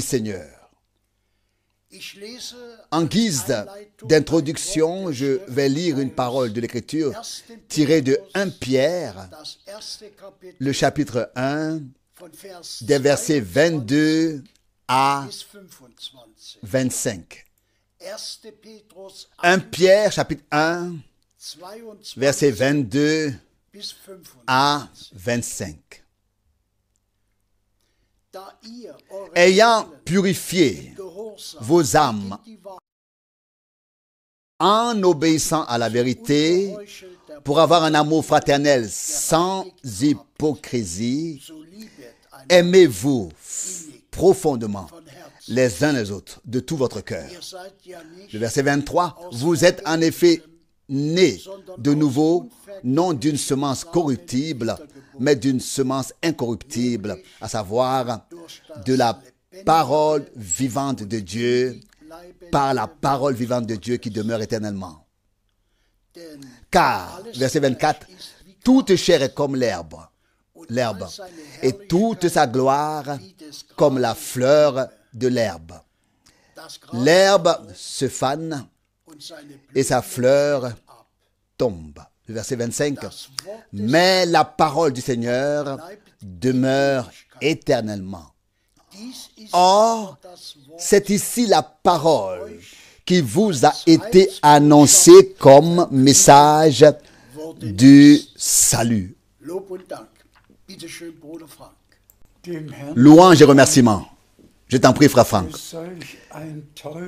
Seigneur. En guise d'introduction, je vais lire une parole de l'Écriture tirée de 1 Pierre, le chapitre 1, des versets 22 à 25. 1 Pierre, chapitre 1, versets 22 à 25. Ayant purifié vos âmes en obéissant à la vérité, pour avoir un amour fraternel sans hypocrisie, aimez-vous profondément les uns les autres de tout votre cœur. Le verset 23, vous êtes en effet nés de nouveau, non d'une semence corruptible, mais d'une semence incorruptible, à savoir de la parole vivante de Dieu, par la parole vivante de Dieu qui demeure éternellement. Car, verset 24, toute chair est comme l'herbe, et toute sa gloire comme la fleur de l'herbe. L'herbe se fane et sa fleur tombe. Le verset 25. Mais la parole du Seigneur demeure éternellement. Or, c'est ici la parole qui vous a été annoncée comme message du salut. Louange et remerciements. Je t'en prie, frère Franck.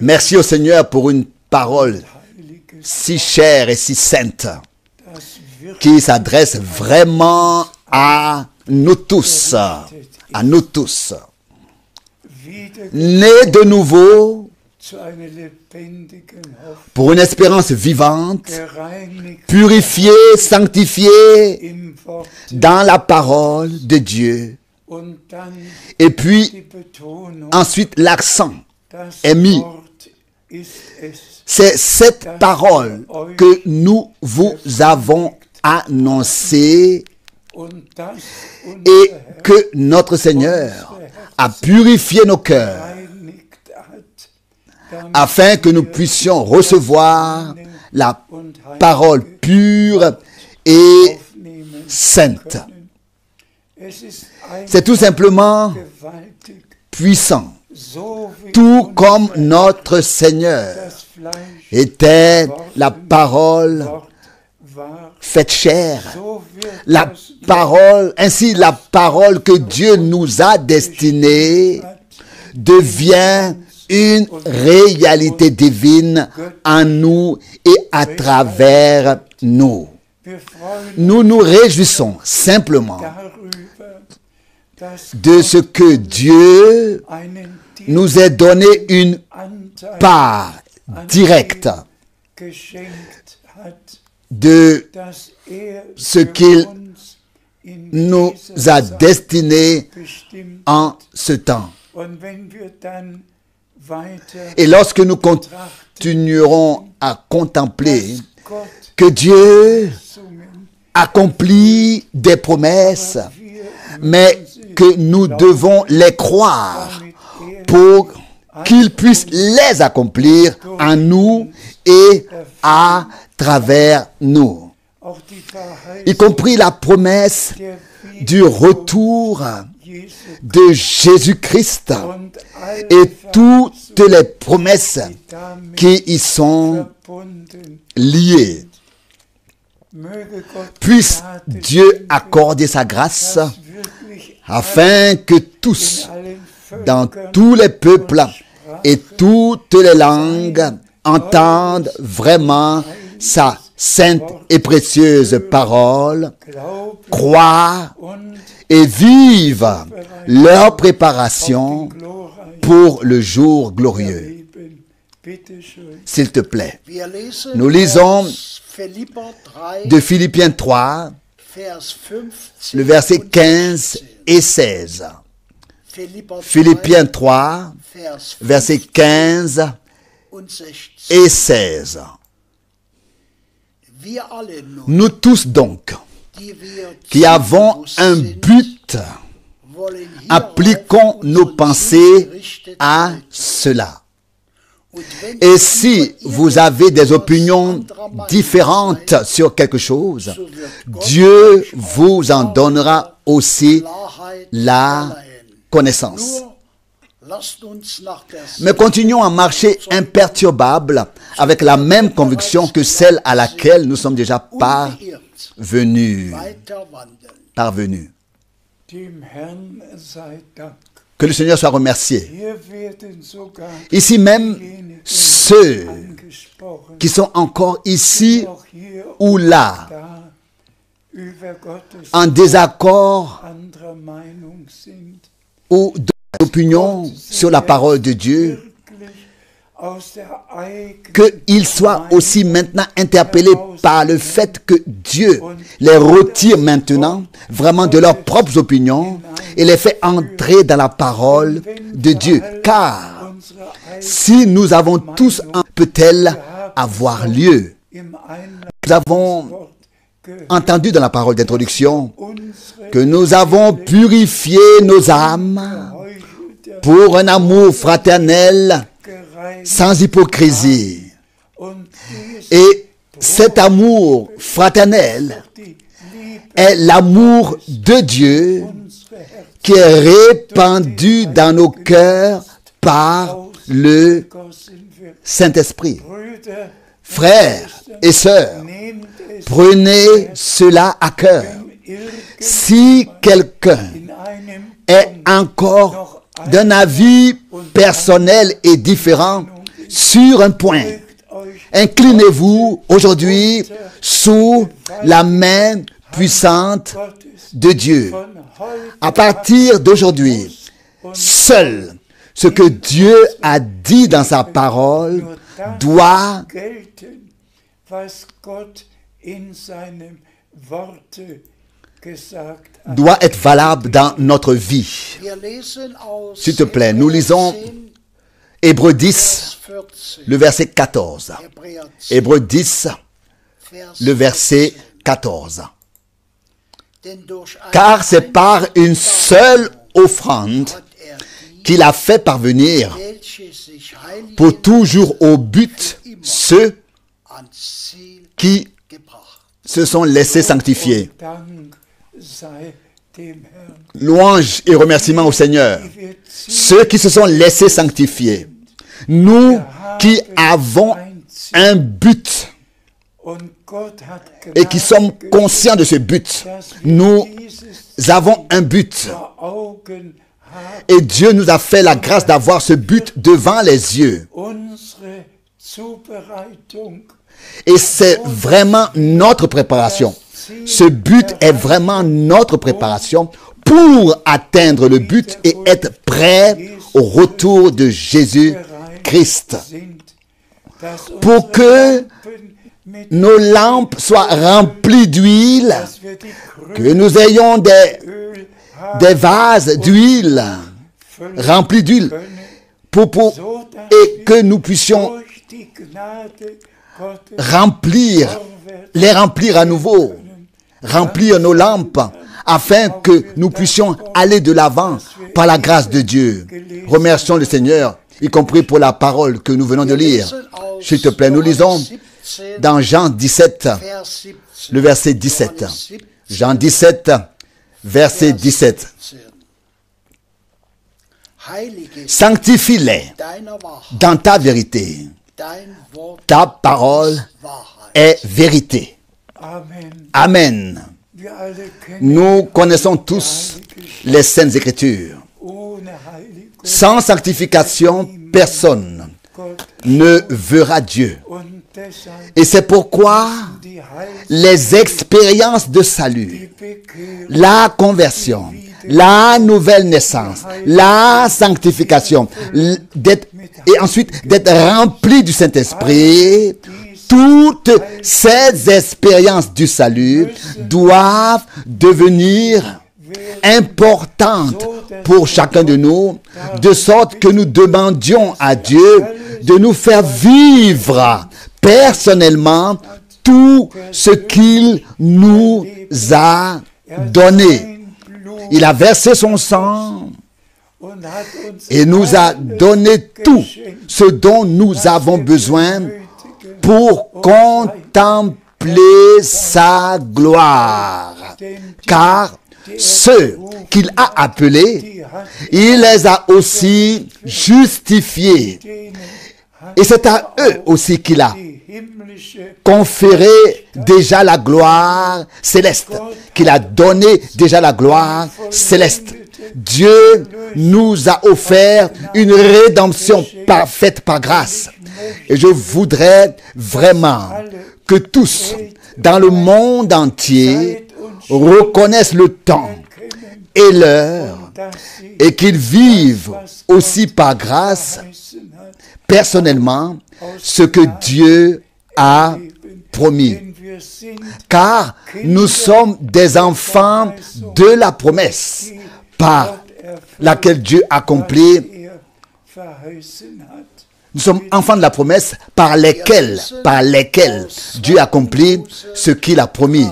Merci au Seigneur pour une parole si chère et si sainte, qui s'adresse vraiment à nous tous, nés de nouveau pour une espérance vivante, purifiée, sanctifiée dans la parole de Dieu. Et puis, ensuite, l'accent est mis. C'est cette parole que nous vous avons annoncée et que notre Seigneur a purifié nos cœurs afin que nous puissions recevoir la parole pure et sainte. C'est tout simplement puissant. Tout comme notre Seigneur était la parole faite chair. La parole, ainsi la parole que Dieu nous a destinée devient une réalité divine en nous et à travers nous. Nous nous réjouissons simplement de ce que Dieu nous ait donné une part directe de ce qu'il nous a destiné en ce temps. Et lorsque nous continuerons à contempler que Dieu accomplit des promesses, mais que nous devons les croire pour qu'il puisse les accomplir en nous et à travers nous. Y compris la promesse du retour de Jésus-Christ et toutes les promesses qui y sont liées. Puisse Dieu accorder sa grâce afin que tous, dans tous les peuples et toutes les langues, entendent vraiment sa sainte et précieuse parole, croient et vivent leur préparation pour le jour glorieux. S'il te plaît, nous lisons de Philippiens 3, le verset 15 et 16. Philippiens 3, verset 15 et 16. Nous tous donc, qui avons un but Appliquons nos pensées à cela. Et si vous avez des opinions différentes sur quelque chose, Dieu vous en donnera aussi la connaissance. Mais continuons à marcher imperturbables avec la même conviction que celle à laquelle nous sommes déjà parvenus. Que le Seigneur soit remercié. Ici même, ceux qui sont encore ici ou là, en désaccord ou d'opinion sur la parole de Dieu, qu'ils soient aussi maintenant interpellés par le fait que Dieu les retire maintenant vraiment de leurs propres opinions et les fait entrer dans la parole de Dieu. Car si nous avons tous un, peut-elle avoir lieu? Nous avons entendu dans la parole d'introduction que nous avons purifié nos âmes pour un amour fraternel sans hypocrisie. Et cet amour fraternel est l'amour de Dieu qui est répandu dans nos cœurs par le Saint-Esprit. Frères et sœurs, prenez cela à cœur. Si quelqu'un est encore d'un avis personnel et différent sur un point, inclinez-vous aujourd'hui sous la main puissante de Dieu. À partir d'aujourd'hui, seul ce que Dieu a dit dans sa parole doit être valable dans notre vie. S'il te plaît, nous lisons Hébreux 10, le verset 14. Hébreux 10, le verset 14. Car c'est par une seule offrande qu'il a fait parvenir pour toujours au but ceux qui se sont laissés sanctifier. Louange et remerciements au Seigneur. Ceux qui se sont laissés sanctifier. Nous qui avons un but et qui sommes conscients de ce but. Nous avons un but. Et Dieu nous a fait la grâce d'avoir ce but devant les yeux. Et c'est vraiment notre préparation. Ce but est vraiment notre préparation pour atteindre le but et être prêt au retour de Jésus-Christ. Pour que nos lampes soient remplies d'huile, que nous ayons des vases d'huile remplis d'huile et que nous puissions les remplir à nouveau, remplir nos lampes afin que nous puissions aller de l'avant par la grâce de Dieu. Remercions le Seigneur, y compris pour la parole que nous venons de lire. S'il te plaît, nous lisons dans Jean 17, le verset 17. Jean 17, verset 17. Sanctifie-les dans ta vérité. Ta parole est vérité. Amen. Nous connaissons tous les Saintes Écritures. Sans sanctification, personne ne verra Dieu. Et c'est pourquoi les expériences de salut, la conversion, la nouvelle naissance, la sanctification, et ensuite d'être rempli du Saint-Esprit, toutes ces expériences du salut doivent devenir importantes pour chacun de nous, de sorte que nous demandions à Dieu de nous faire vivre personnellement tout ce qu'il nous a donné. Il a versé son sang et nous a donné tout ce dont nous avons besoin pour contempler sa gloire. Car ceux qu'il a appelés, il les a aussi justifiés. Et c'est à eux aussi qu'il a conféré déjà la gloire céleste, qu'il a donné déjà la gloire céleste. Dieu nous a offert une rédemption parfaite par grâce. Et je voudrais vraiment que tous, dans le monde entier, reconnaissent le temps et l'heure et qu'ils vivent aussi par grâce, personnellement, ce que Dieu a promis. Car nous sommes des enfants de la promesse par laquelle Dieu accomplit. Nous sommes enfants de la promesse par lesquels Dieu accomplit ce qu'il a promis.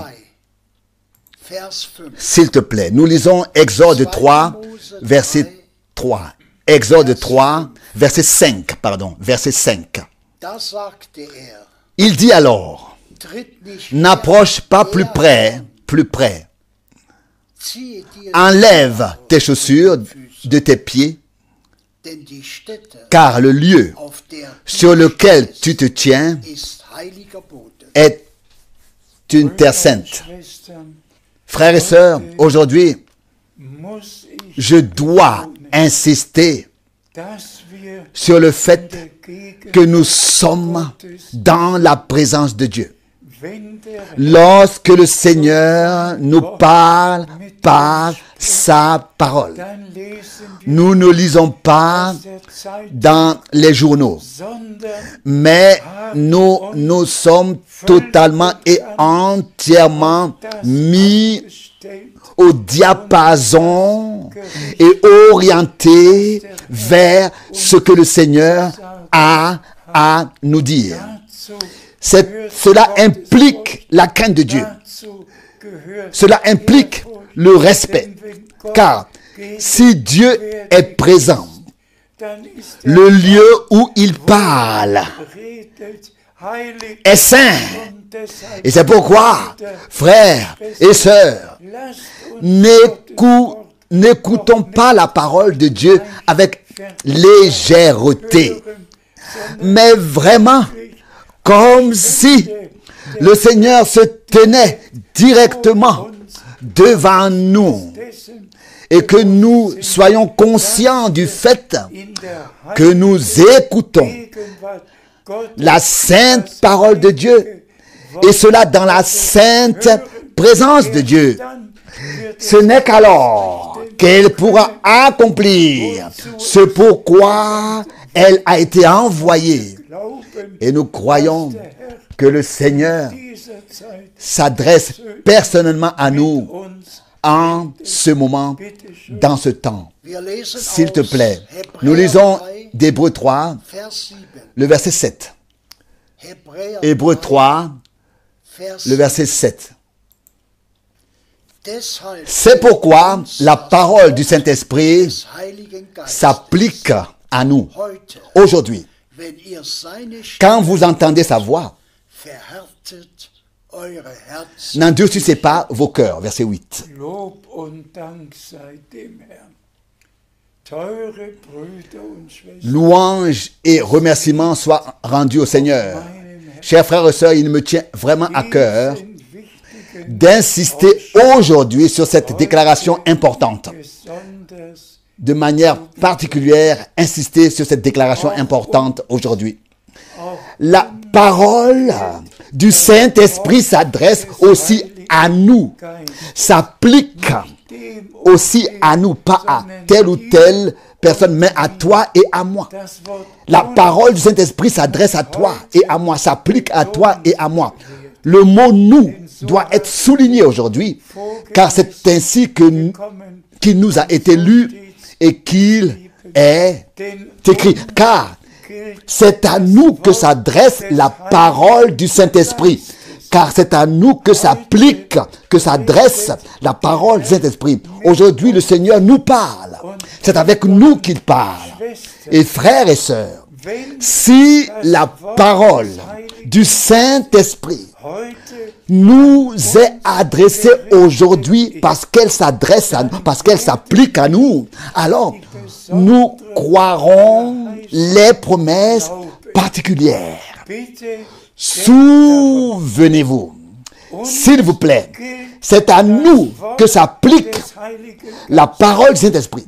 S'il te plaît, nous lisons Exode 3, verset 3. Exode 3, verset 5, verset 5. Il dit alors, n'approche pas plus près. Enlève tes chaussures de tes pieds, car le lieu sur lequel tu te tiens est une terre sainte. Frères et sœurs, aujourd'hui, je dois insister sur le fait que nous sommes dans la présence de Dieu. Lorsque le Seigneur nous parle par sa parole, nous ne lisons pas dans les journaux, mais nous sommes totalement et entièrement mis au diapason et orientés vers ce que le Seigneur a à nous dire. Cela implique la crainte de Dieu. Cela implique le respect. Car si Dieu est présent, le lieu où il parle est saint. Et c'est pourquoi, frères et sœurs, n'écoutons pas la parole de Dieu avec légèreté, mais vraiment comme si le Seigneur se tenait directement devant nous et que nous soyons conscients du fait que nous écoutons la sainte parole de Dieu et cela dans la sainte présence de Dieu. Ce n'est qu'alors qu'elle pourra accomplir ce pourquoi elle a été envoyée. Et nous croyons que le Seigneur s'adresse personnellement à nous en ce moment, dans ce temps. S'il te plaît, nous lisons d'Hébreux 3, le verset 7. Hébreux 3, le verset 7. C'est pourquoi la parole du Saint-Esprit s'applique à nous aujourd'hui. Quand vous entendez sa voix, n'endurcissez pas vos cœurs. Verset 8. Louange et remerciements soient rendus au Seigneur. Chers frères et sœurs, il me tient vraiment à cœur d'insister aujourd'hui sur cette déclaration importante. De manière particulière, insister sur cette déclaration importante aujourd'hui. La parole du Saint-Esprit s'adresse aussi à nous, s'applique aussi à nous, pas à telle ou telle personne, mais à toi et à moi. La parole du Saint-Esprit s'adresse à toi et à moi, s'applique à toi et à moi. Le mot « nous » doit être souligné aujourd'hui, car c'est ainsi qu'il nous a été lu et qu'il est écrit. Car c'est à nous que s'adresse la parole du Saint-Esprit. car c'est à nous que s'applique, que s'adresse la parole du Saint-Esprit. Aujourd'hui, le Seigneur nous parle. C'est avec nous qu'il parle. Et frères et sœurs, si la parole du Saint-Esprit nous est adressée aujourd'hui parce qu'elle s'adresse à nous, parce qu'elle s'applique à nous, alors nous croirons les promesses particulières. Souvenez-vous, s'il vous plaît, c'est à nous que s'applique la parole du Saint-Esprit.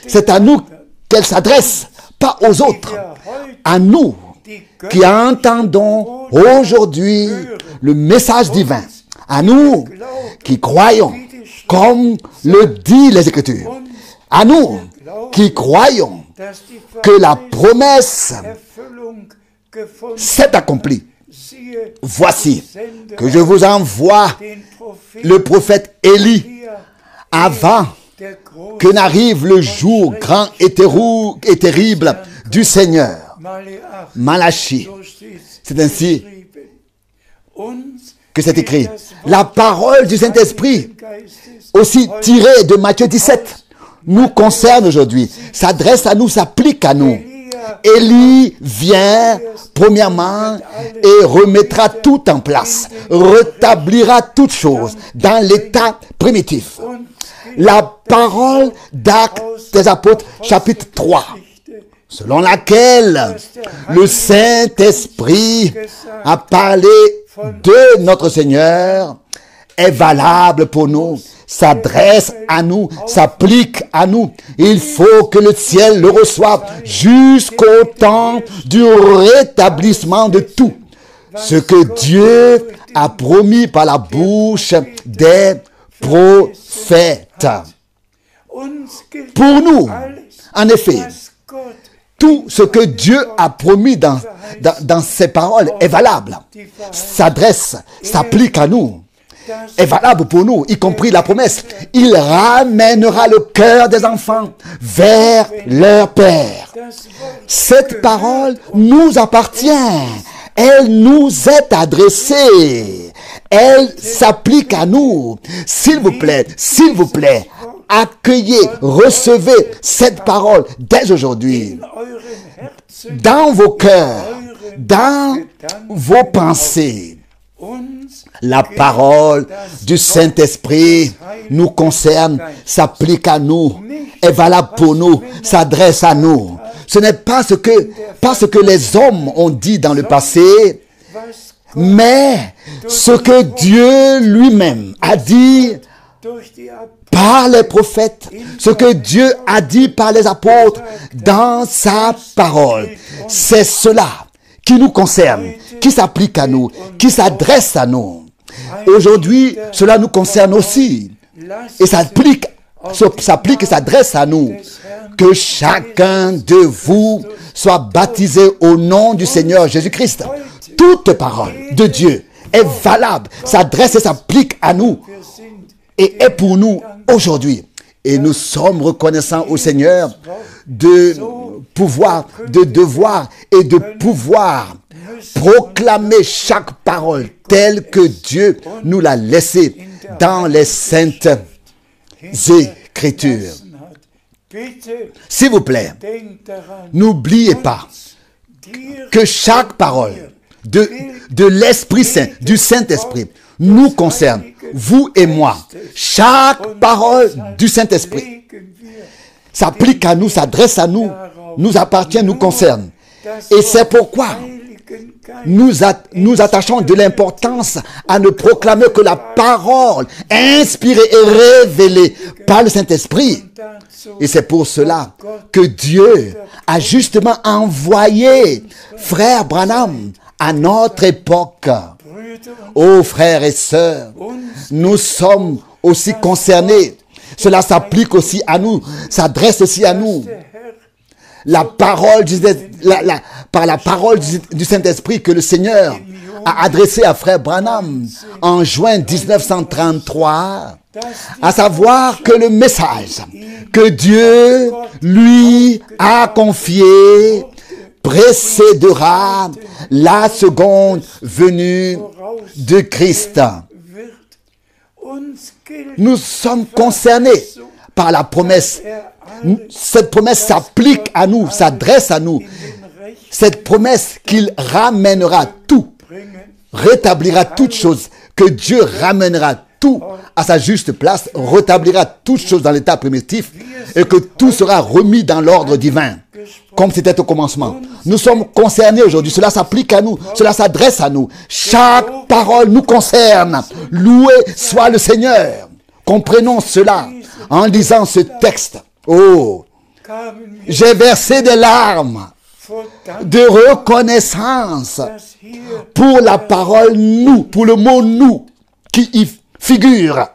C'est à nous qu'elle s'adresse, pas aux autres. À nous qui entendons aujourd'hui le message divin. À nous qui croyons, comme le dit les Écritures. À nous qui croyons que la promesse s'est accomplie. Voici que je vous envoie le prophète Élie avant que n'arrive le jour grand et terrible du Seigneur. Malachie. C'est ainsi que c'est écrit. La parole du Saint-Esprit, aussi tirée de Matthieu 17, nous concerne aujourd'hui, s'adresse à nous, s'applique à nous. Élie vient, premièrement, et remettra tout en place, rétablira toutes choses dans l'état primitif. La parole d'Actes des Apôtres, chapitre 3, selon laquelle le Saint-Esprit a parlé de notre Seigneur, est valable pour nous, s'adresse à nous, s'applique à nous. Il faut que le ciel le reçoive jusqu'au temps du rétablissement de tout. Ce que Dieu a promis par la bouche des prophètes. Pour nous, en effet, tout ce que Dieu a promis dans ses paroles est valable, s'adresse, s'applique à nous, est valable pour nous, y compris la promesse. Il ramènera le cœur des enfants vers leur Père. Cette parole nous appartient. Elle nous est adressée. Elle s'applique à nous. S'il vous plaît, accueillez, recevez cette parole dès aujourd'hui. Dans vos cœurs, dans vos pensées. La parole du Saint-Esprit nous concerne, s'applique à nous, est valable pour nous, s'adresse à nous. Ce n'est pas ce que les hommes ont dit dans le passé, mais ce que Dieu lui-même a dit par les prophètes, ce que Dieu a dit par les apôtres dans sa parole. C'est cela qui nous concerne, qui s'applique à nous, qui s'adresse à nous. Aujourd'hui, cela nous concerne aussi. Et s'applique et s'adresse à nous. Que chacun de vous soit baptisé au nom du Seigneur Jésus-Christ. Toute parole de Dieu est valable, s'adresse et s'applique à nous et est pour nous aujourd'hui. Et nous sommes reconnaissants au Seigneur de devoir et de pouvoir proclamer chaque parole telle que Dieu nous l'a laissée dans les saintes Écritures. S'il vous plaît, n'oubliez pas que chaque parole de l'Esprit Saint, du Saint-Esprit, nous concerne, vous et moi. Chaque parole du Saint-Esprit s'applique à nous, s'adresse à nous, nous appartient, nous concerne. Et c'est pourquoi nous attachons de l'importance à ne proclamer que la parole inspirée et révélée par le Saint-Esprit. Et c'est pour cela que Dieu a justement envoyé Frère Branham à notre époque. Oh frères et sœurs, nous sommes aussi concernés. Cela s'applique aussi à nous, s'adresse aussi à nous. Par la parole du Saint-Esprit que le Seigneur a adressée à Frère Branham en juin 1933, à savoir que le message que Dieu lui a confié précédera la seconde venue de Christ. Nous sommes concernés par la promesse. Cette promesse s'applique à nous, s'adresse à nous. Cette promesse qu'il ramènera tout, rétablira toutes choses, que Dieu ramènera tout à sa juste place, rétablira toutes choses dans l'état primitif et que tout sera remis dans l'ordre divin, comme c'était au commencement. Nous sommes concernés aujourd'hui, cela s'applique à nous, cela s'adresse à nous. Chaque parole nous concerne. Loué soit le Seigneur. Comprenons cela en lisant ce texte. Oh, j'ai versé des larmes de reconnaissance pour la parole nous, pour le mot nous qui y figure.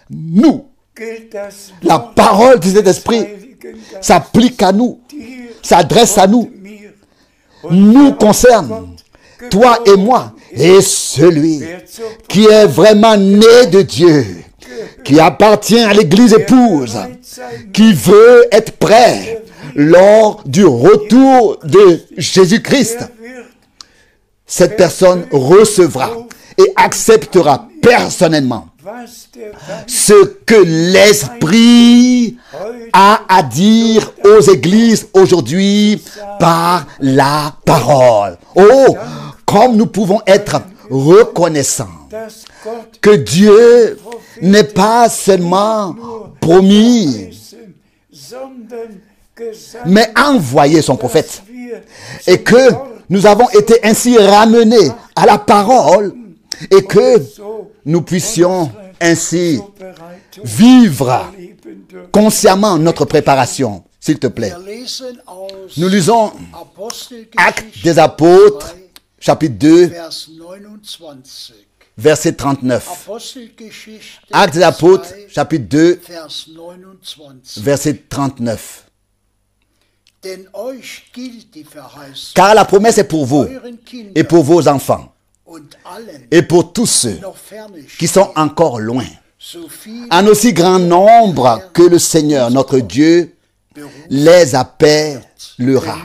Nous, la parole du Saint-Esprit s'applique à nous, s'adresse à nous, nous concerne, toi et moi, et celui qui est vraiment né de Dieu, qui appartient à l'Église épouse, qui veut être prêt lors du retour de Jésus-Christ. Cette personne recevra et acceptera personnellement ce que l'Esprit a à dire aux églises aujourd'hui par la parole. Oh, comme nous pouvons être reconnaissants que Dieu n'est pas seulement promis, mais a envoyé son prophète, et que nous avons été ainsi ramenés à la parole, et que nous puissions ainsi vivre consciemment notre préparation. S'il te plaît. Nous lisons Actes des Apôtres, chapitre 2, verset 39. Actes des Apôtres, chapitre 2, verset 39. Car la promesse est pour vous et pour vos enfants et pour tous ceux qui sont encore loin, en aussi grand nombre que le Seigneur, notre Dieu, les appellera.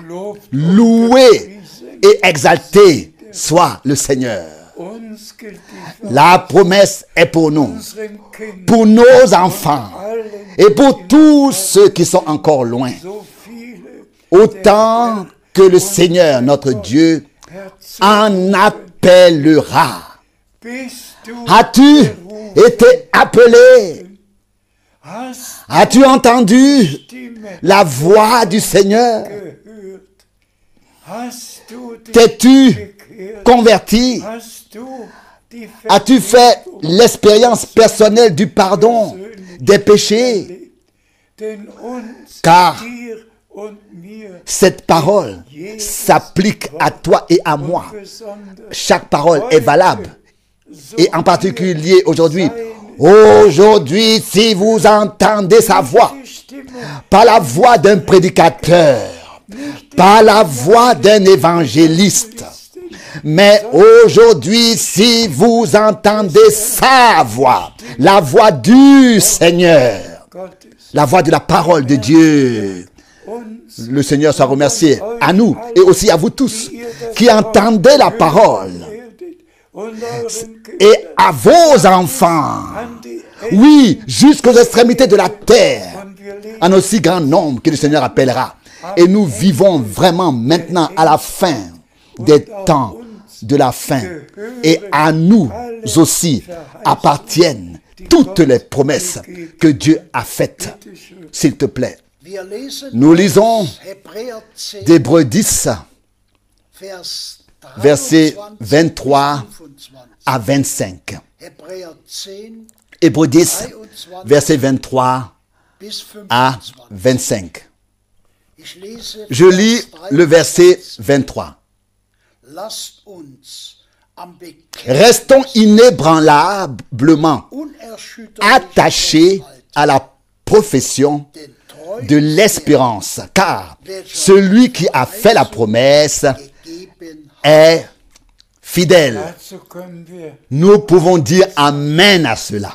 Loué et exalté soit le Seigneur. La promesse est pour nous, pour nos enfants et pour tous ceux qui sont encore loin. Autant que le Seigneur, notre Dieu, en appellera. As-tu été appelé? As-tu entendu la voix du Seigneur? T'es-tu converti? As-tu fait l'expérience personnelle du pardon des péchés? Car cette parole s'applique à toi et à moi. Chaque parole est valable. Et en particulier aujourd'hui. Aujourd'hui, si vous entendez sa voix, pas la voix d'un prédicateur, pas la voix d'un évangéliste, mais aujourd'hui, si vous entendez sa voix, la voix du Seigneur, la voix de la parole de Dieu, le Seigneur soit remercié à nous et aussi à vous tous qui entendez la parole et à vos enfants, oui, jusqu'aux extrémités de la terre, en aussi grand nombre que le Seigneur appellera. Et nous vivons vraiment maintenant à la fin des temps de la fin. Et à nous aussi appartiennent toutes les promesses que Dieu a faites. S'il te plaît. Nous lisons d'Hébreux 10, versets 23 à 25. Hébreux 10, versets 23 à 25. Je lis le verset 23. Restons inébranlablement attachés à la profession de l'espérance, car celui qui a fait la promesse est fidèle. Nous pouvons dire Amen à cela.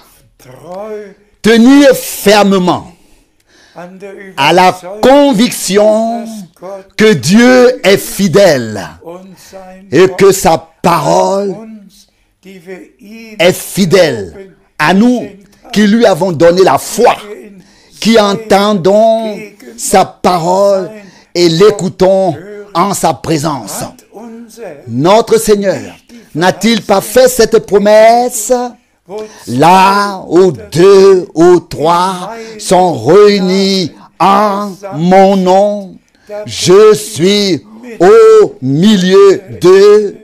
Tenir fermement à la conviction que Dieu est fidèle et que sa parole est fidèle à nous qui lui avons donné la foi, qui entendons sa parole et l'écoutons en sa présence. Notre Seigneur n'a-t-il pas fait cette promesse? Là où 2 ou 3 sont réunis en mon nom, je suis au milieu d'eux.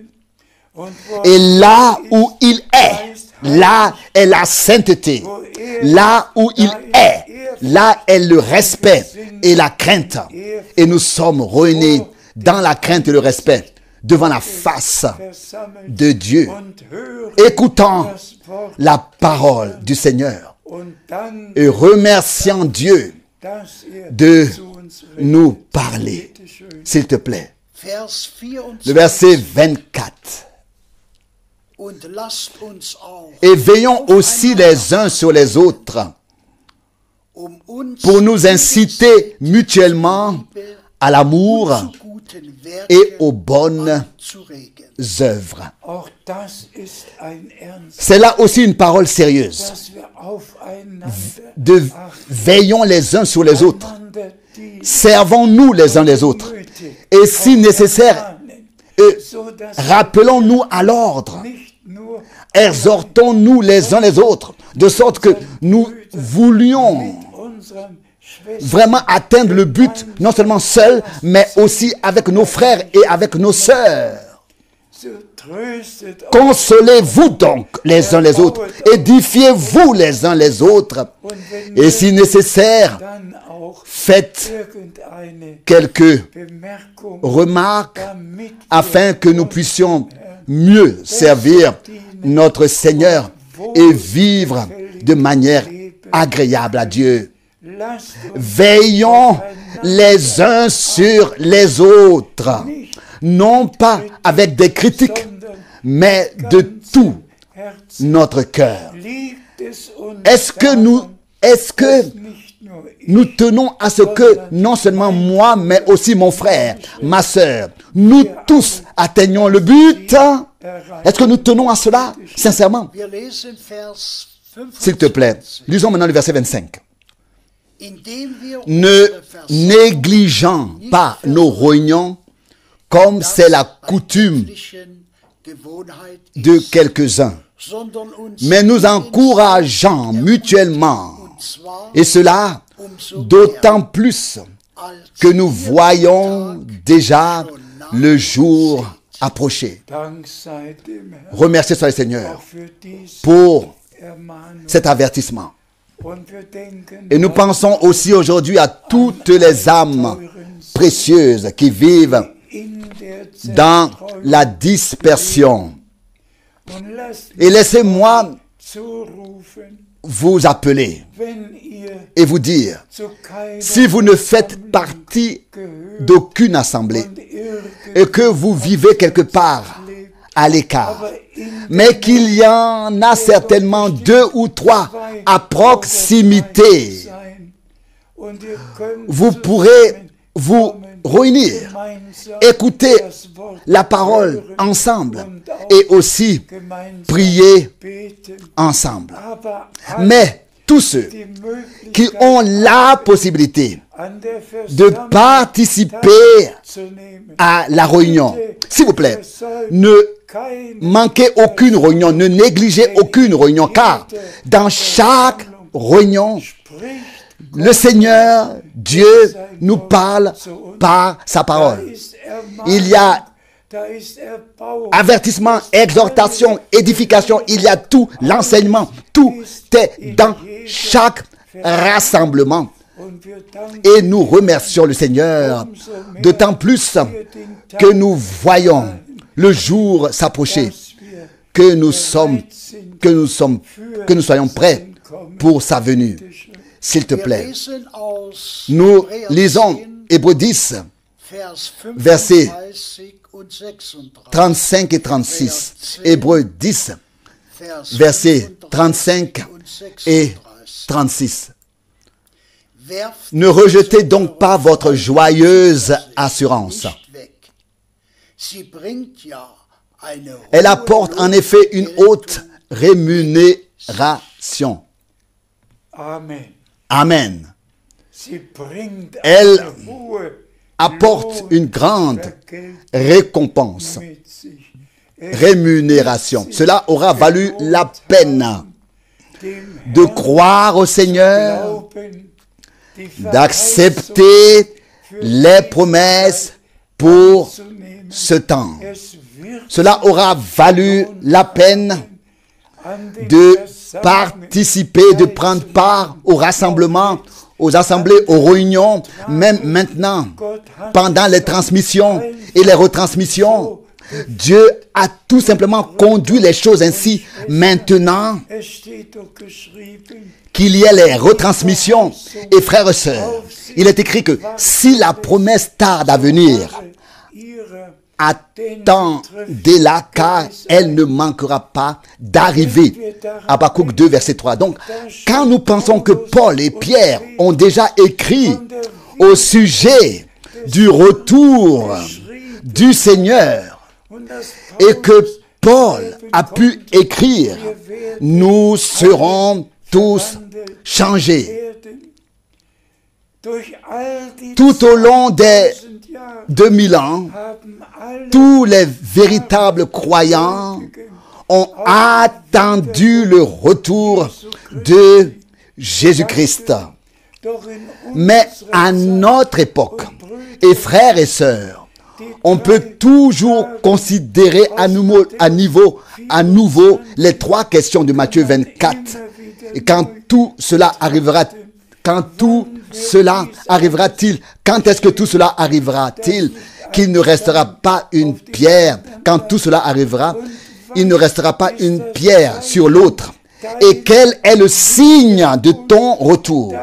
Et là où il est, là est la sainteté. Là où il est, là est le respect et la crainte. Et nous sommes réunis dans la crainte et le respect devant la face de Dieu, écoutant la parole du Seigneur et remerciant Dieu de nous parler. S'il te plaît. Le verset 24. Et veillons aussi les uns sur les autres pour nous inciter mutuellement à l'amour et aux bonnes œuvres. C'est là aussi une parole sérieuse. Veillons les uns sur les autres. Servons-nous les uns les autres. Et si nécessaire, rappelons-nous à l'ordre. Exhortons-nous les uns les autres, de sorte que nous voulions vraiment atteindre le but, non seulement seul, mais aussi avec nos frères et avec nos sœurs. Consolez-vous donc les uns les autres, édifiez-vous les uns les autres, et si nécessaire, faites quelques remarques afin que nous puissions mieux servir notre Seigneur et vivre de manière agréable à Dieu. Veillons les uns sur les autres, non pas avec des critiques, mais de tout notre cœur. Est-ce que nous tenons à ce que non seulement moi, mais aussi mon frère, ma sœur, nous tous atteignons le but? Est-ce que nous tenons à cela, sincèrement? S'il te plaît, lisons maintenant le verset 25. Ne négligeant pas nos réunions, comme c'est la coutume de quelques-uns, mais nous encourageant mutuellement, et cela d'autant plus que nous voyons déjà le jour approcher. Remerciez soit le Seigneur pour cet avertissement. Et nous pensons aussi aujourd'hui à toutes les âmes précieuses qui vivent dans la dispersion. Et laissez-moi vous appeler et vous dire, si vous ne faites partie d'aucune assemblée et que vous vivez quelque part à l'écart, mais qu'il y en a certainement 2 ou 3 à proximité, vous pourrez vous réunir, écouter la parole ensemble et aussi prier ensemble. Mais tous ceux qui ont la possibilité de participer à la réunion, s'il vous plaît, ne manquez aucune réunion, ne négligez aucune réunion, car dans chaque réunion, le Seigneur, Dieu, nous parle par sa parole. Il y a avertissement, exhortation, édification, il y a tout, l'enseignement, tout est dans chaque rassemblement. Et nous remercions le Seigneur, d'autant plus que nous voyons le jour s'approcher, que nous soyons prêts pour sa venue. S'il te plaît, nous lisons Hébreux 10, versets 35 et 36. Hébreux 10, versets 35 et 36. Ne rejetez donc pas votre joyeuse assurance. Elle apporte en effet une haute rémunération. Amen. Elle apporte une grande récompense, rémunération. Cela aura valu la peine de croire au Seigneur, d'accepter les promesses pour ce temps. Cela aura valu la peine de participer, de prendre part au rassemblement, aux assemblées, aux réunions, même maintenant, pendant les transmissions et les retransmissions. Dieu a tout simplement conduit les choses ainsi. Maintenant qu'il y ait les retransmissions, et frères et sœurs, il est écrit que si la promesse tarde à venir, attendez-la, car elle ne manquera pas d'arriver. Habakkuk 2, verset 3. Donc, quand nous pensons que Paul et Pierre ont déjà écrit au sujet du retour du Seigneur, et que Paul a pu écrire, nous serons tous changés. Tout au long des 2000 ans, tous les véritables croyants ont attendu le retour de Jésus-Christ. Mais à notre époque, et frères et sœurs, on peut toujours considérer à nouveau les trois questions de Matthieu 24. Et quand tout cela arrivera-t-il? Quand est-ce que tout cela arrivera-t-il? Qu'il ne restera pas une pierre. Quand tout cela arrivera, il ne restera pas une pierre sur l'autre. Et quel est le signe de ton retour?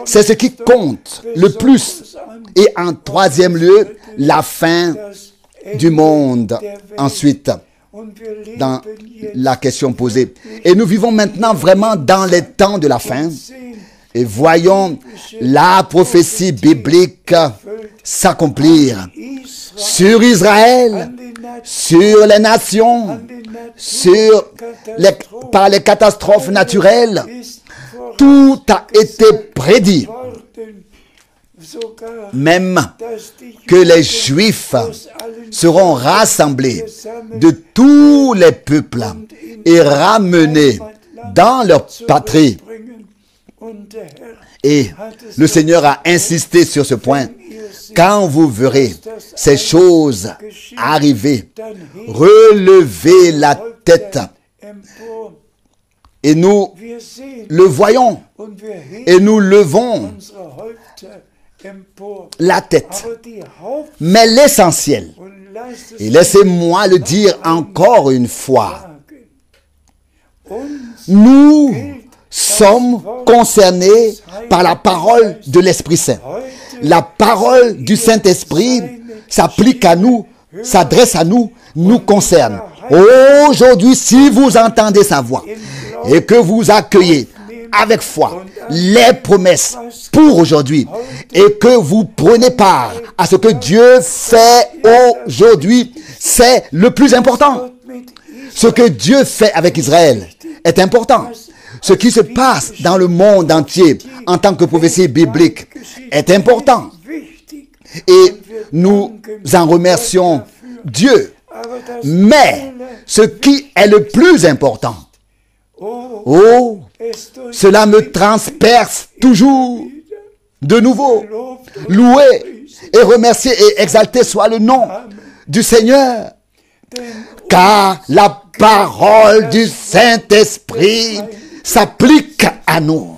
C'est ce qui compte le plus. Et en troisième lieu, la fin du monde. Ensuite, dans la question posée. Et nous vivons maintenant vraiment dans les temps de la fin. Et voyons la prophétie biblique s'accomplir sur Israël, sur les nations, par les catastrophes naturelles. Tout a été prédit. Même que les Juifs seront rassemblés de tous les peuples et ramenés dans leur patrie. Et le Seigneur a insisté sur ce point. Quand vous verrez ces choses arriver, relevez la tête. Et nous le voyons. Et nous levons la tête. Mais l'essentiel, et laissez-moi le dire encore une fois, nous sommes concernés par la parole de l'Esprit Saint. La parole du Saint-Esprit s'applique à nous, s'adresse à nous, nous concerne. Aujourd'hui, si vous entendez sa voix et que vous accueillez avec foi les promesses pour aujourd'hui et que vous prenez part à ce que Dieu fait aujourd'hui, c'est le plus important. Ce que Dieu fait avec Israël est important. Ce qui se passe dans le monde entier en tant que prophétie biblique est important. Et nous en remercions Dieu. Mais ce qui est le plus important, cela me transperce toujours de nouveau. Loué et remercié et exalté soit le nom du Seigneur. Car la parole du Saint-Esprit s'applique à nous,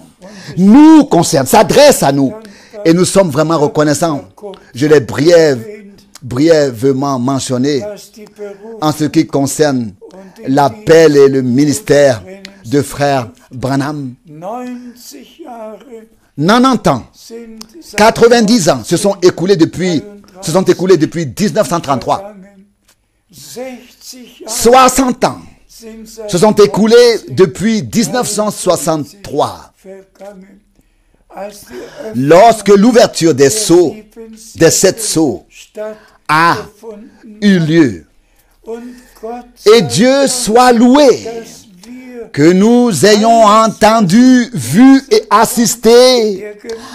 nous concerne, s'adresse à nous. Et nous sommes vraiment reconnaissants. Je l'ai brièvement mentionné en ce qui concerne l'appel et le ministère de frère Branham. 90 ans, 90 ans se sont écoulés depuis 1933. 60 ans se sont écoulés depuis 1963. lorsque l'ouverture des sceaux, des 7 sceaux, a eu lieu. Et Dieu soit loué que nous ayons entendu, vu et assisté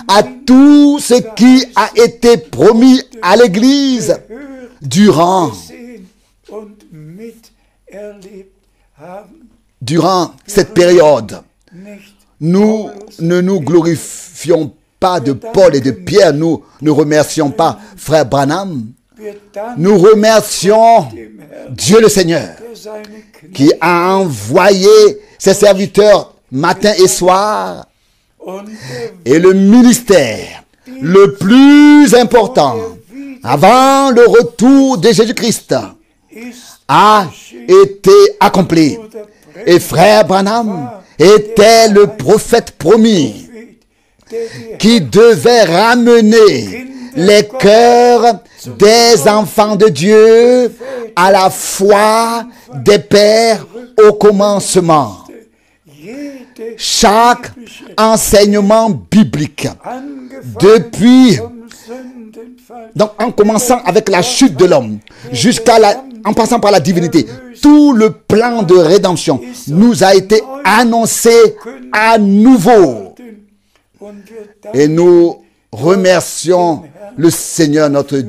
à tout ce qui a été promis à l'Église durant cette période. Nous ne nous glorifions pas de Paul et de Pierre, nous ne remercions pas Frère Branham. Nous remercions Dieu le Seigneur qui a envoyé ses serviteurs matin et soir, et le ministère le plus important avant le retour de Jésus-Christ a été accompli. Et Frère Branham était le prophète promis qui devait ramener les cœurs des enfants de Dieu à la foi des pères au commencement. Chaque enseignement biblique, depuis, donc en commençant avec la chute de l'homme, en passant par la divinité, tout le plan de rédemption nous a été annoncé à nouveau. Et nous remercions le Seigneur notre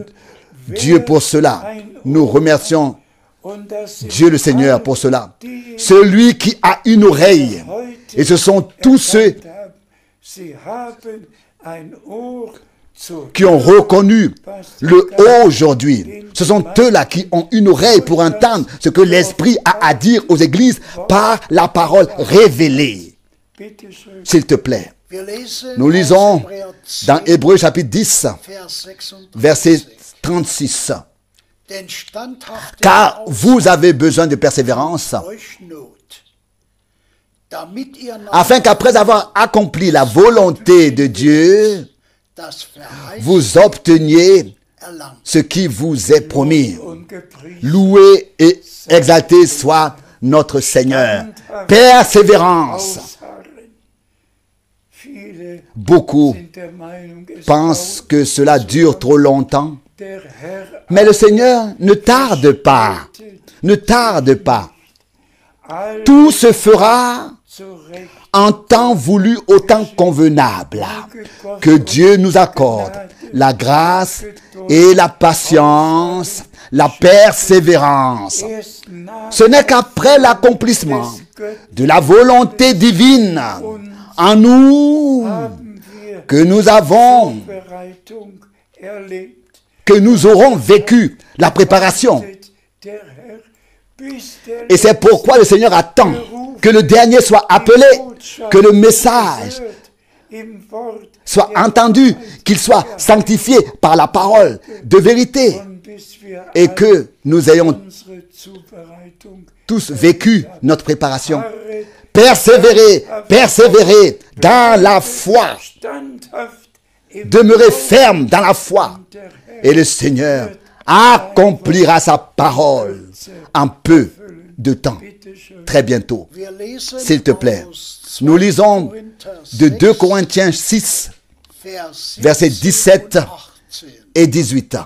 Dieu pour cela. Nous remercions Dieu le Seigneur pour cela. Celui qui a une oreille, et ce sont tous ceux qui ont reconnu le haut aujourd'hui. Ce sont eux-là qui ont une oreille pour entendre ce que l'Esprit a à dire aux églises par la parole révélée. S'il te plaît. Nous lisons dans Hébreux chapitre 10, verset 36. Car vous avez besoin de persévérance, afin qu'après avoir accompli la volonté de Dieu, vous obteniez ce qui vous est promis. Loué et exalté soit notre Seigneur. Persévérance. Beaucoup pensent que cela dure trop longtemps. Mais le Seigneur ne tarde pas. Ne tarde pas. Tout se fera en temps voulu, au temps convenable. Que Dieu nous accorde la grâce et la patience, la persévérance. Ce n'est qu'après l'accomplissement de la volonté divine en nous que nous aurons vécu la préparation. Et c'est pourquoi le Seigneur attend que le dernier soit appelé, que le message soit entendu, qu'il soit sanctifié par la parole de vérité, et que nous ayons tous vécu notre préparation. Persévérer, persévérer dans la foi. Demeurer ferme dans la foi. Et le Seigneur accomplira sa parole en peu de temps. Très bientôt. S'il te plaît. Nous lisons de 2 Corinthiens 6, versets 17 et 18.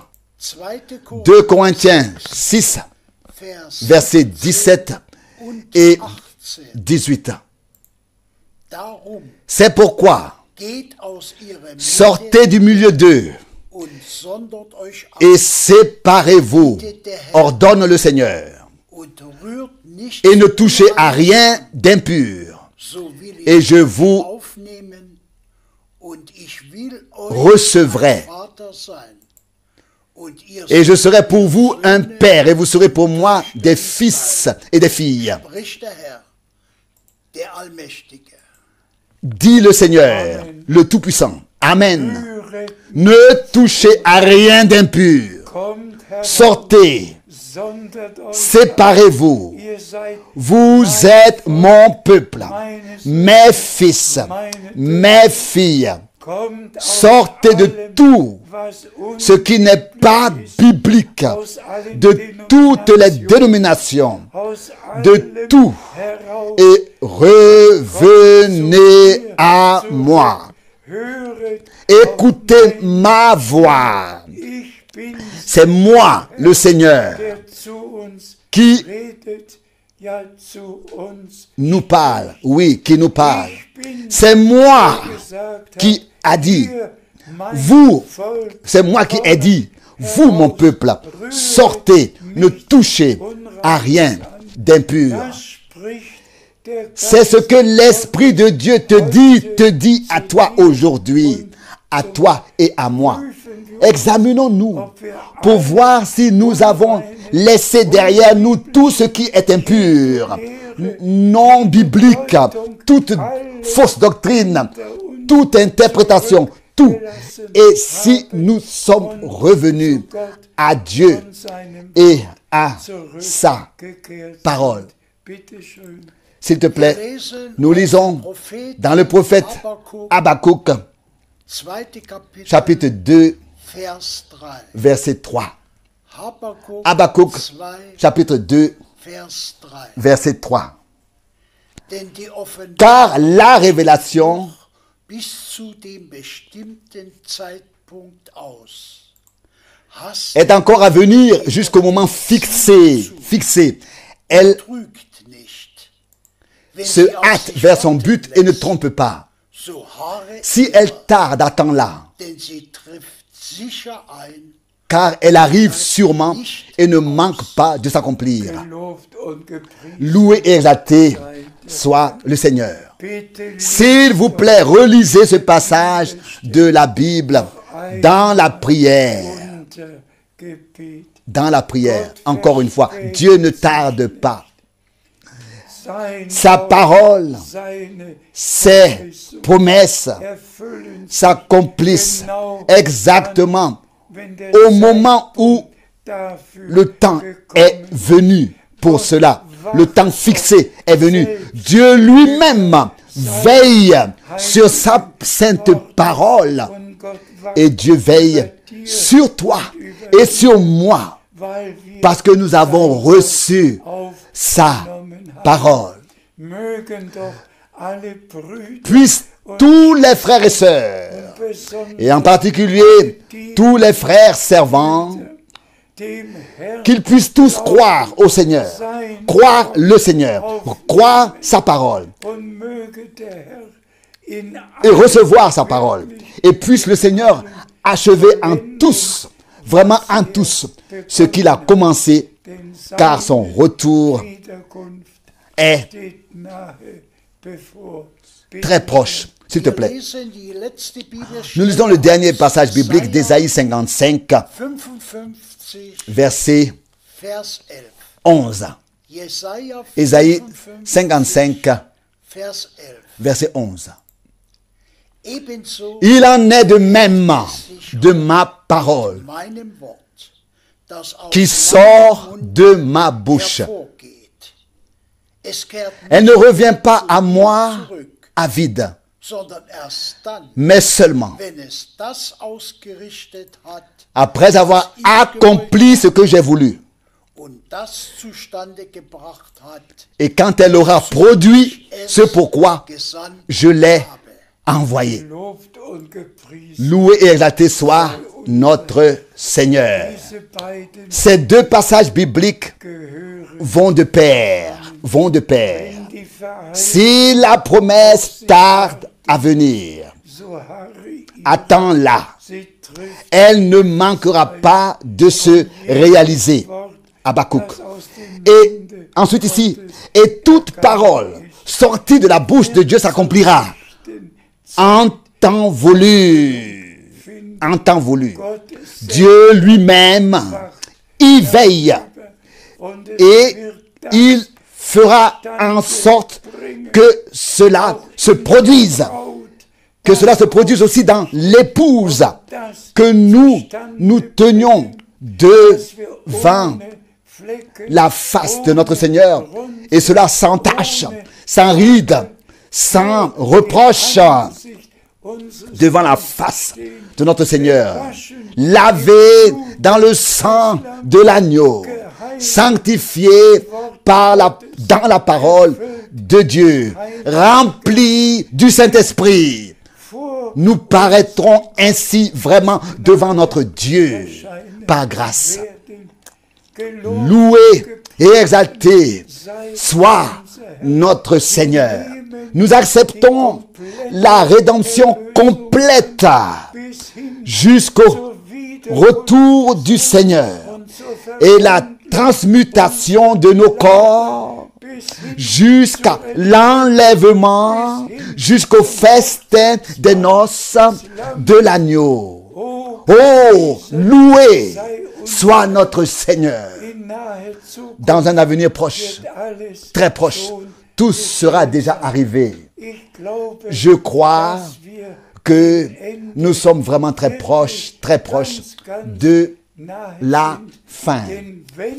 2 Corinthiens 6, versets 17 et 18. C'est pourquoi sortez du milieu d'eux et séparez-vous, ordonne le Seigneur, et ne touchez à rien d'impur, et je vous recevrai, et je serai pour vous un père, et vous serez pour moi des fils et des filles. Dit le Seigneur, le Tout-Puissant. Amen. Ne touchez à rien d'impur. Sortez. Séparez-vous. Vous êtes mon peuple, mes fils, mes filles. Sortez de tout ce qui n'est pas biblique, de toutes les dénominations, de tout, et revenez à moi. écoutez ma voix. C'est moi, le Seigneur, qui nous parle. Oui, qui nous parle. C'est moi qui a dit, vous, c'est moi qui ai dit, vous, mon peuple, sortez, ne touchez à rien d'impur. C'est ce que l'Esprit de Dieu te dit à toi aujourd'hui, à toi et à moi. Examinons-nous pour voir si nous avons laissé derrière nous tout ce qui est impur, non biblique, toute fausse doctrine, toute interprétation, tout. Et si nous sommes revenus à Dieu et à sa parole. S'il te plaît, nous lisons dans le prophète Habakkuk, chapitre 2, verset 3. Habakkuk, chapitre 2, verset 3. Car la révélation est encore à venir jusqu'au moment fixé. Elle se hâte vers son but et ne trompe pas. Si elle tarde, attends-la, car elle arrive sûrement et ne manque pas de s'accomplir. Loué et exalté soit le Seigneur. S'il vous plaît, relisez ce passage de la Bible dans la prière. Dans la prière, encore une fois, Dieu ne tarde pas. Sa parole, ses promesses s'accomplissent exactement au moment où le temps est venu pour cela. Le temps fixé est venu. Dieu lui-même veille sur sa sainte parole. Et Dieu veille sur toi et sur moi parce que nous avons reçu sa parole. Puissent tous les frères et sœurs, et en particulier tous les frères servants, qu'ils puissent tous croire au Seigneur, croire le Seigneur, croire sa parole, et recevoir sa parole. Et puisse le Seigneur achever en tous, vraiment en tous, ce qu'il a commencé, car son retour est très proche. S'il te plaît. Nous lisons le dernier passage biblique d'Ésaïe 55, verset 11. Ésaïe 55, verset 11. Il en est de même de ma parole qui sort de ma bouche. Elle ne revient pas à moi à vide, mais seulement après avoir accompli ce que j'ai voulu. Et quand elle aura produit ce pourquoi je l'ai envoyé. Loué et exalté soit notre Seigneur. Ces deux passages bibliques vont de pair. Si la promesse tarde à venir, attends-la. Elle ne manquera pas de se réaliser. Habakkuk. Et ensuite ici, et toute parole sortie de la bouche de Dieu s'accomplira en temps voulu. En temps voulu. Dieu lui-même y veille et il fera en sorte que cela se produise. Que cela se produise aussi dans l'épouse que nous tenions devant la face de notre Seigneur. Et cela sans tache, sans ride, sans reproche devant la face de notre Seigneur. Lavé dans le sang de l'agneau, sanctifié dans la parole de Dieu, rempli du Saint-Esprit, nous paraîtrons ainsi vraiment devant notre Dieu par grâce. Loué et exalté soit notre Seigneur. Nous acceptons la rédemption complète jusqu'au retour du Seigneur et la transmutation de nos corps jusqu'à l'enlèvement, jusqu'au festin des noces de l'agneau. Oh, loué soit notre Seigneur. Dans un avenir proche, très proche, tout sera déjà arrivé. Je crois que nous sommes vraiment très proches de la fin.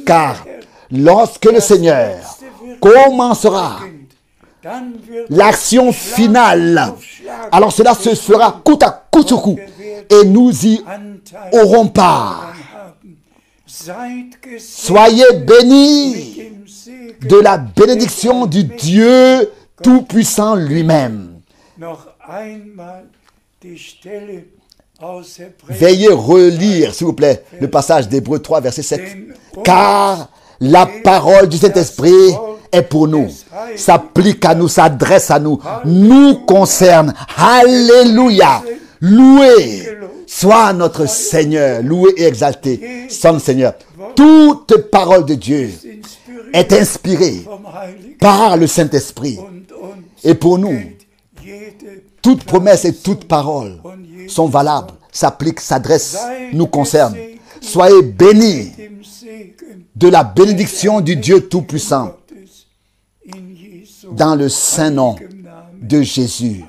Car lorsque le Seigneur commencera l'action finale, alors cela se fera coup sur coup et nous y aurons part. Soyez bénis de la bénédiction du Dieu Tout-Puissant lui-même. Veuillez relire, s'il vous plaît, le passage d'Hébreux 3, verset 7. Car la parole du Saint-Esprit est pour nous, s'applique à nous, s'adresse à nous, nous concerne. Alléluia! Loué soit notre Seigneur, loué et exalté son Seigneur. Toute parole de Dieu est inspirée par le Saint-Esprit. Et pour nous, toute promesse et toute parole sont valables, s'appliquent, s'adressent, nous concernent. Soyez bénis de la bénédiction du Dieu Tout-Puissant dans le saint nom de Jésus.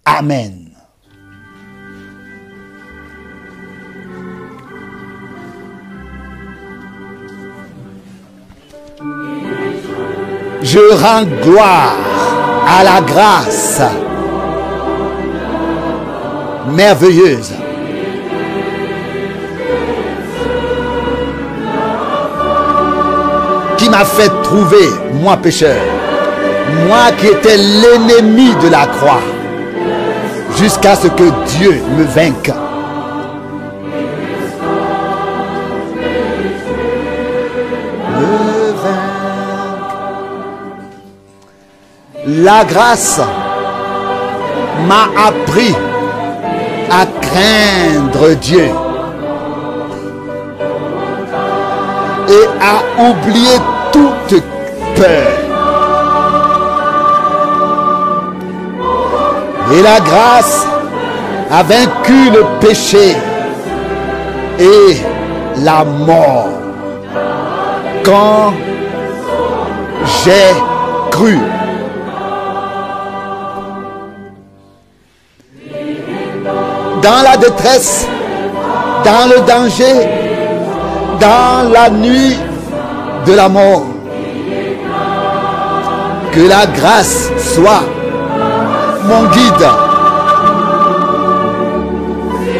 Amen. Je rends gloire à la grâce merveilleuse qui m'a fait trouver, moi pécheur, moi qui étais l'ennemi de la croix, jusqu'à ce que Dieu me vainque. La grâce m'a appris à craindre Dieu et à oublier toute peur. Et la grâce a vaincu le péché et la mort quand j'ai cru. Dans la détresse, dans le danger, dans la nuit de la mort. Que la grâce soit mon guide.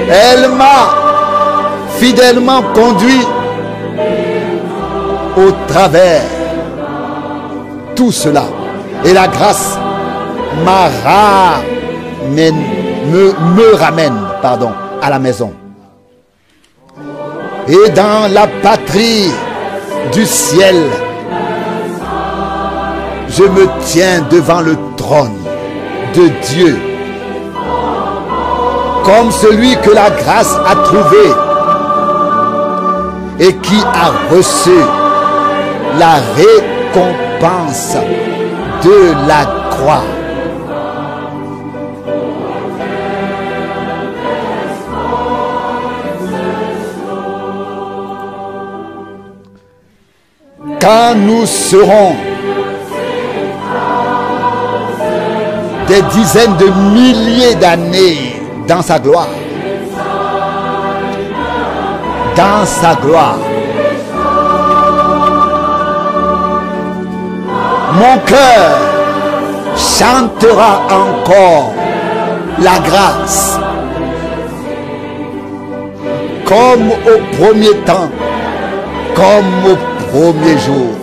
Elle m'a fidèlement conduit au travers tout cela. Et la grâce me ramène à la maison. Et dans la patrie du ciel, je me tiens devant le trône de Dieu, comme celui que la grâce a trouvé et qui a reçu la récompense de la croix. Quand nous serons des dizaines de milliers d'années dans sa gloire, mon cœur chantera encore la grâce comme au premier temps, comme au premier jour.